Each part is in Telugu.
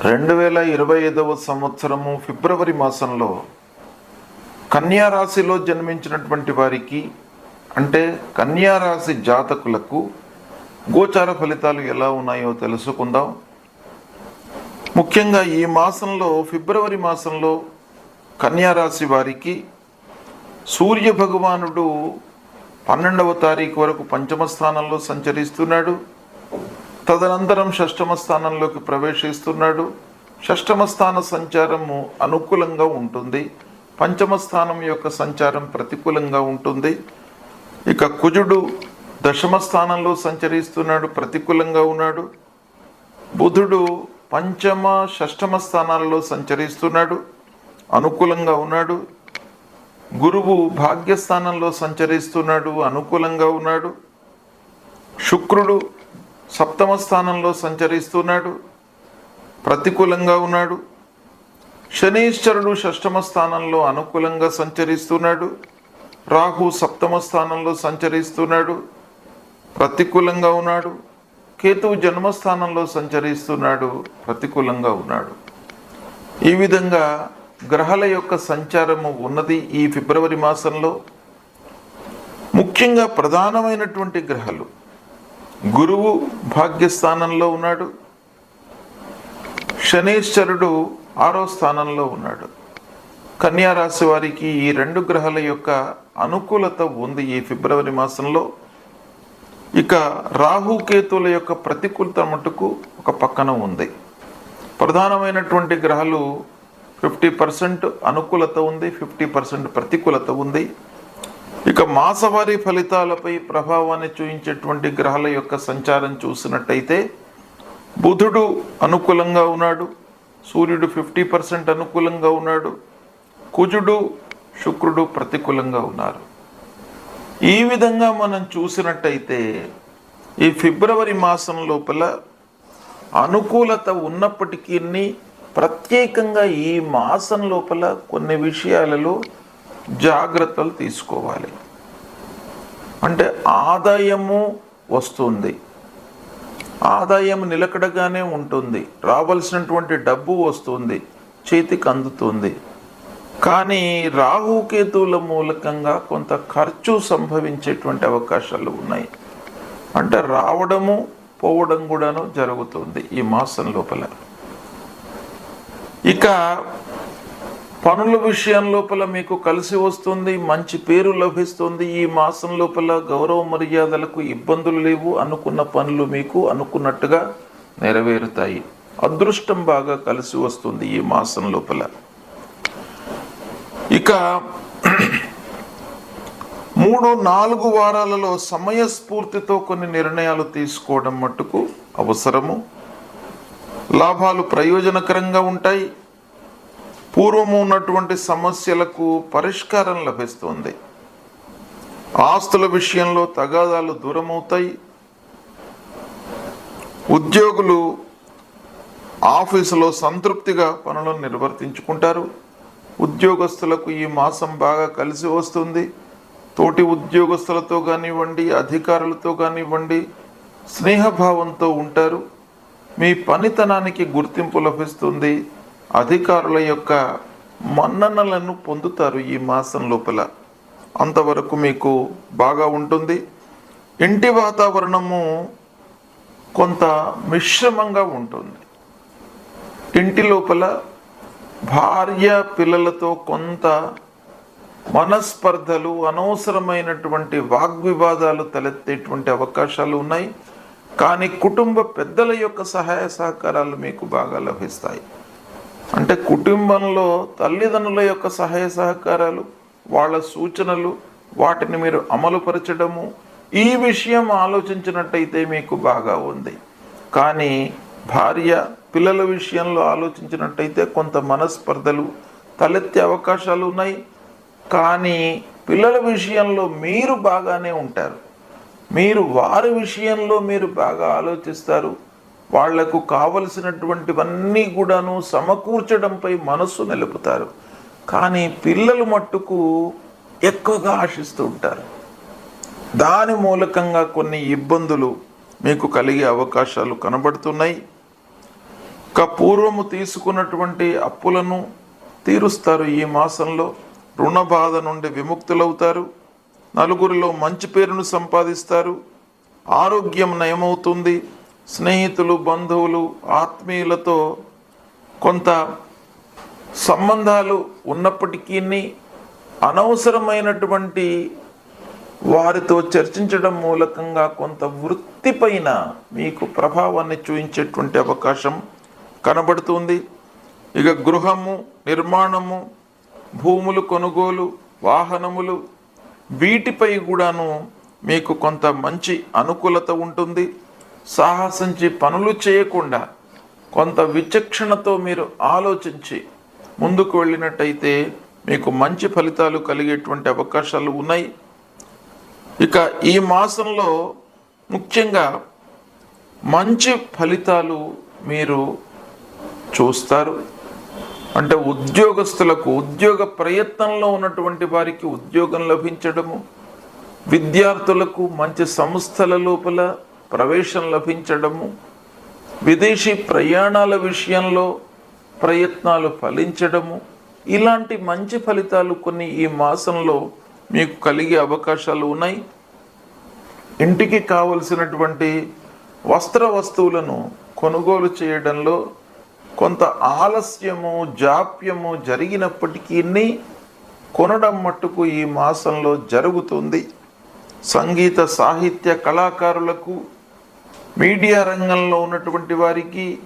2025వ సంవత్సరము ఫిబ్రవరి మాసంలో కన్యా రాశిలో జన్మించినటువంటి వారికి అంటే కన్యా రాశి జాతకులకు గోచార ఫలితాలు ఎలా ఉన్నాయో తెలుసుకుందాం. ముఖ్యంగా ఈ మాసంలో ఫిబ్రవరి మాసంలో కన్యా రాశి వారికి సూర్య భగవానుడు 12వ తారీఖు వరకు పంచమ స్థానంలో సంచరిస్తున్నాడు. తదనంతరం షష్టమ స్థానంలోకి ప్రవేశిస్తున్నాడు. షష్టమ స్థాన సంచారము అనుకూలంగా ఉంటుంది, పంచమ స్థానం యొక్క సంచారం ప్రతికూలంగా ఉంటుంది. ఇక కుజుడు దశమ స్థానంలో సంచరిస్తున్నాడు, ప్రతికూలంగా ఉన్నాడు. బుధుడు పంచమ షష్టమ స్థానాలలో సంచరిస్తున్నాడు, అనుకూలంగా ఉన్నాడు. గురువు భాగ్యస్థానంలో సంచరిస్తున్నాడు, అనుకూలంగా ఉన్నాడు. శుక్రుడు సప్తమ స్థానంలో సంచరిస్తున్నాడు, ప్రతికూలంగా ఉన్నాడు. శనీశ్వరుడు షష్టమ స్థానంలో అనుకూలంగా సంచరిస్తున్నాడు. రాహు సప్తమ స్థానంలో సంచరిస్తున్నాడు, ప్రతికూలంగా ఉన్నాడు. కేతువు జన్మస్థానంలో సంచరిస్తున్నాడు, ప్రతికూలంగా ఉన్నాడు. ఈ విధంగా గ్రహాల యొక్క సంచారము ఉన్నది ఈ ఫిబ్రవరి మాసంలో. ముఖ్యంగా ప్రధానమైనటువంటి గ్రహాలు గురువు భాగ్యస్థానంలో ఉన్నాడు, శనీశ్వరుడు 6వ స్థానంలో ఉన్నాడు. కన్యా రాశి వారికి ఈ 2 గ్రహాల యొక్క అనుకూలత ఉంది ఈ ఫిబ్రవరి మాసంలో. ఇక రాహుకేతువుల యొక్క ప్రతికూలత మటుకు ఒక పక్కన ఉంది. ప్రధానమైనటువంటి గ్రహాలు 50% అనుకూలత ఉంది, 50% ప్రతికూలత ఉంది. ఇక మాసవారీ ఫలితాలపై ప్రభావాన్ని చూపించేటువంటి గ్రహాల యొక్క సంచారం చూసినట్టయితే బుధుడు అనుకూలంగా ఉన్నాడు, సూర్యుడు 50% అనుకూలంగా ఉన్నాడు, కుజుడు శుక్రుడు ప్రతికూలంగా ఉన్నారు. ఈ విధంగా మనం చూసినట్టయితే ఈ ఫిబ్రవరి మాసం లోపల అనుకూలత ఉన్నప్పటికీ ప్రత్యేకంగా ఈ మాసం లోపల కొన్ని విషయాలలో జాగ్రత్తలు తీసుకోవాలి. అంటే ఆదాయము వస్తుంది, ఆదాయం నిలకడగానే ఉంటుంది, రావాల్సినటువంటి డబ్బు వస్తుంది, చేతికి అందుతుంది. కానీ రాహుకేతువుల మూలకంగా కొంత ఖర్చు సంభవించేటువంటి అవకాశాలు ఉన్నాయి. అంటే రావడము పోవడం కూడాను జరుగుతుంది ఈ మాసం లోపల. ఇక పనుల విషయం లోపల మీకు కలిసి వస్తుంది, మంచి పేరు లభిస్తుంది. ఈ మాసం లోపల గౌరవ మర్యాదలకు ఇబ్బందులు లేవు, అనుకున్న పనులు మీకు అనుకున్నట్టుగా నెరవేరుతాయి. అదృష్టం బాగా కలిసి వస్తుంది ఈ మాసం లోపల. ఇక 3-4 వారాలలో సమయస్ఫూర్తితో కొన్ని నిర్ణయాలు తీసుకోవడం మట్టుకు అవసరము. లాభాలు ప్రయోజనకరంగా ఉంటాయి. పూర్వము ఉన్నటువంటి సమస్యలకు పరిష్కారం లభిస్తుంది. ఆస్తుల విషయంలో తగాదాలు దూరమవుతాయి. ఉద్యోగులు ఆఫీసులో సంతృప్తిగా పనులను నిర్వర్తించుకుంటారు. ఉద్యోగస్తులకు ఈ మాసం బాగా కలిసి వస్తుంది. తోటి ఉద్యోగస్తులతో కానివ్వండి, అధికారులతో కానివ్వండి, స్నేహభావంతో ఉంటారు. మీ పనితనానికి గుర్తింపు లభిస్తుంది. అధికారుల యొక్క మన్ననలను పొందుతారు ఈ మాసం లోపల. అంతవరకు మీకు బాగా ఉంటుంది. ఇంటి వాతావరణము కొంత మిశ్రమంగా ఉంటుంది. ఇంటి లోపల భార్య పిల్లలతో కొంత మనస్పర్ధలు, అనవసరమైనటువంటి వాగ్వివాదాలు తలెత్తేటువంటి అవకాశాలు ఉన్నాయి. కానీ కుటుంబ పెద్దల యొక్క సహాయ సహకారాలు మీకు బాగా లభిస్తాయి. అంటే కుటుంబంలో తల్లిదండ్రుల యొక్క సహాయ సహకారాలు, వాళ్ళ సూచనలు, వాటిని మీరు అమలుపరచడము, ఈ విషయం ఆలోచించినట్టయితే మీకు బాగా ఉంది. కానీ భార్య పిల్లల విషయంలో ఆలోచించినట్టయితే కొంత మనస్పర్ధలు తలెత్తే అవకాశాలు ఉన్నాయి. కానీ పిల్లల విషయంలో మీరు బాగానే ఉంటారు. మీరు వారి విషయంలో మీరు బాగా ఆలోచిస్తారు. వాళ్లకు కావలసినటువంటివన్నీ కూడాను సమకూర్చడంపై మనస్సు నిలుపుతారు. కానీ పిల్లలు మట్టుకు ఎక్కువగా ఆశిస్తూ ఉంటారు. దాని మూలకంగా కొన్ని ఇబ్బందులు మీకు కలిగే అవకాశాలు కనబడుతున్నాయి. పూర్వము తీసుకున్నటువంటి అప్పులను తీరుస్తారు. ఈ మాసంలో రుణ బాధ నుండి విముక్తులవుతారు. నలుగురిలో మంచి పేరును సంపాదిస్తారు. ఆరోగ్యం నయమవుతుంది. స్నేహితులు, బంధువులు, ఆత్మీయులతో కొంత సంబంధాలు ఉన్నప్పటికీ అనవసరమైనటువంటి వారితో చర్చించడం మూలకంగా కొంత వృత్తిపైన మీకు ప్రభావాన్ని చూపించేటువంటి అవకాశం కనబడుతుంది. ఇక గృహము, నిర్మాణము, భూములు కొనుగోలు, వాహనములు, వీటిపై కూడాను మీకు కొంత మంచి అనుకూలత ఉంటుంది. సాహసించి పనులు చేయకుండా కొంత విచక్షణతో మీరు ఆలోచించి ముందుకు వెళ్ళినట్టయితే మీకు మంచి ఫలితాలు కలిగేటువంటి అవకాశాలు ఉన్నాయి. ఇక ఈ మాసంలో ముఖ్యంగా మంచి ఫలితాలు మీరు చూస్తారు. అంటే ఉద్యోగస్తులకు, ఉద్యోగ ప్రయత్నంలో ఉన్నటువంటి వారికి ఉద్యోగం లభించడము, విద్యార్థులకు మంచి సంస్థల లోపల ప్రవేశం లభించడము, విదేశీ ప్రయాణాల విషయంలో ప్రయత్నాలు ఫలించడము, ఇలాంటి మంచి ఫలితాలు కొన్ని ఈ మాసంలో మీకు కలిగే అవకాశాలు ఉన్నాయి. ఇంటికి కావలసినటువంటి వస్త్ర వస్తువులను కొనుగోలు చేయడంలో కొంత ఆలస్యము, జాప్యము జరిగినప్పటికీ కొనడం మట్టుకు ఈ మాసంలో జరుగుతుంది. సంగీత, సాహిత్య కళాకారులకు, మీడియా రంగంలో ఉన్నటువంటి వారికి,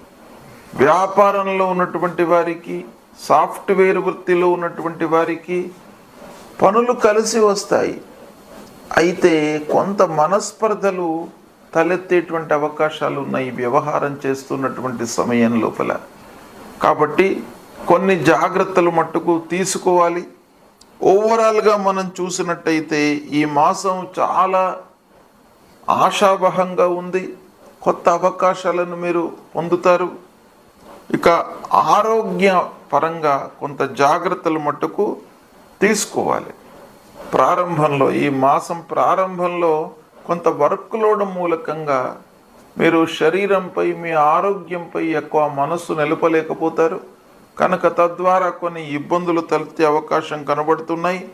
వ్యాపారంలో ఉన్నటువంటి వారికి, సాఫ్ట్వేర్ వృత్తిలో ఉన్నటువంటి వారికి పనులు కలిసి వస్తాయి. అయితే కొంత మనస్పర్ధలు తలెత్తేటువంటి అవకాశాలు ఉన్నాయి వ్యవహారం చేస్తున్నటువంటి సమయం లోపల. కాబట్టి కొన్ని జాగ్రత్తలు మట్టుకు తీసుకోవాలి. ఓవరాల్గా మనం చూసినట్టయితే ఈ మాసం చాలా ఆశావహంగా ఉంది. కొత్త అవకాశాలను మీరు పొందుతారు. ఇక ఆరోగ్య పరంగా కొంత జాగ్రత్తలు మట్టుకు తీసుకోవాలి. ప్రారంభంలో, ఈ మాసం ప్రారంభంలో కొంత వర్క్ లోడ్ మూలకంగా మీరు శరీరంపై, మీ ఆరోగ్యంపై ఎక్కువ మనస్సు నిలపలేకపోతారు. కనుక తద్వారా కొన్ని ఇబ్బందులు తలెత్తే అవకాశం కనబడుతున్నాయి.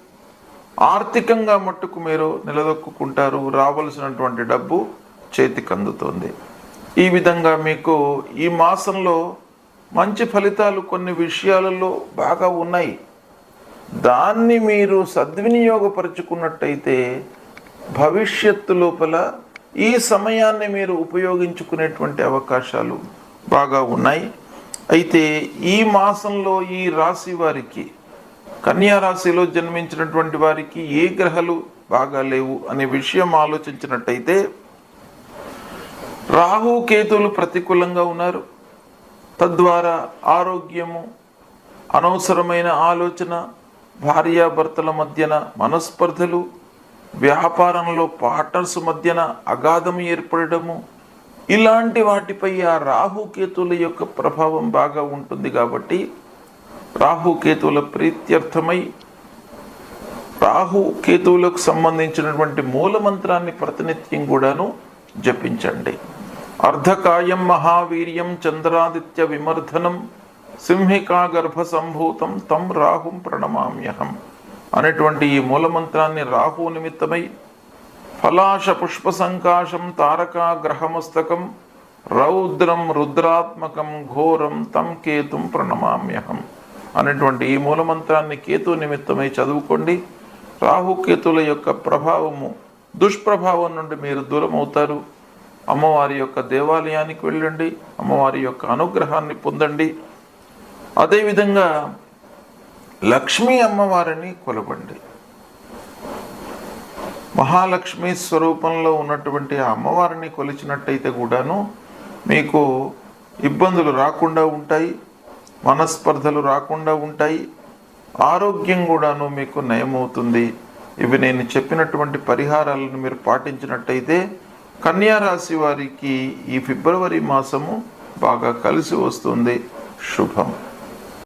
ఆర్థికంగా మట్టుకు మీరు నిలదొక్కుంటారు. రావాల్సినటువంటి డబ్బు చేతికి అందుతుంది. ఈ విధంగా మీకు ఈ మాసంలో మంచి ఫలితాలు కొన్ని విషయాలలో బాగా ఉన్నాయి. దాన్ని మీరు సద్వినియోగపరుచుకున్నట్టయితే భవిష్యత్తు లోపల ఈ సమయాన్ని మీరు ఉపయోగించుకునేటువంటి అవకాశాలు బాగా ఉన్నాయి. అయితే ఈ మాసంలో ఈ రాశి వారికి, కన్యా రాశిలో జన్మించినటువంటి వారికి ఏ గ్రహాలు బాగా లేవు అనే విషయం ఆలోచించినట్టయితే రాహు, కేతువులు ప్రతికూలంగా ఉన్నారు. తద్వారా ఆరోగ్యము, అనవసరమైన ఆలోచన, భార్యాభర్తల మధ్యన మనస్పర్ధలు, వ్యాపారంలో పార్ట్నర్స్ మధ్యన అగాధం ఏర్పడము, ఇలాంటి వాటిపై ఆ రాహుకేతువుల యొక్క ప్రభావం బాగా ఉంటుంది. కాబట్టి రాహుకేతువుల ప్రీత్యర్థమై రాహుకేతువులకు సంబంధించినటువంటి మూలమంత్రాన్ని ప్రతినిత్యం కూడాను జపించండి. అర్ధకాయం మహావీర్యం చంద్రాదిత్య విమర్ధనం సింహికా గర్భ సంభూతం తం రాహుం ప్రణమామ్యహం అనేటువంటి ఈ మూలమంత్రాన్ని రాహు నిమిత్తమై ఫలాశ పుష్ప సంకాశం తారకా గ్రహమస్తకం రౌద్రం రుద్రాత్మకం ఘోరం తం కేతుం ప్రణమామ్యహం అనేటువంటి ఈ మూలమంత్రాన్ని కేతు నిమిత్తమై చదువుకోండి. రాహుకేతుల యొక్క ప్రభావము, దుష్ప్రభావం నుండి మీరు దూరం అవుతారు. అమ్మవారి యొక్క దేవాలయానికి వెళ్ళండి, అమ్మవారి యొక్క అనుగ్రహాన్ని పొందండి. అదేవిధంగా లక్ష్మీ అమ్మవారిని కొలవండి. మహాలక్ష్మి స్వరూపంలో ఉన్నటువంటి ఆ అమ్మవారిని కొలిచినట్టయితే కూడాను మీకు ఇబ్బందులు రాకుండా ఉంటాయి, మనస్పర్ధలు రాకుండా ఉంటాయి, ఆరోగ్యం కూడాను మీకు నయమవుతుంది. ఇవి నేను చెప్పినటువంటి పరిహారాలను మీరు పాటించినట్టయితే కన్యా రాశి వారికి ఈ ఫిబ్రవరి మాసము బాగా కలిసి వస్తుంది. శుభం.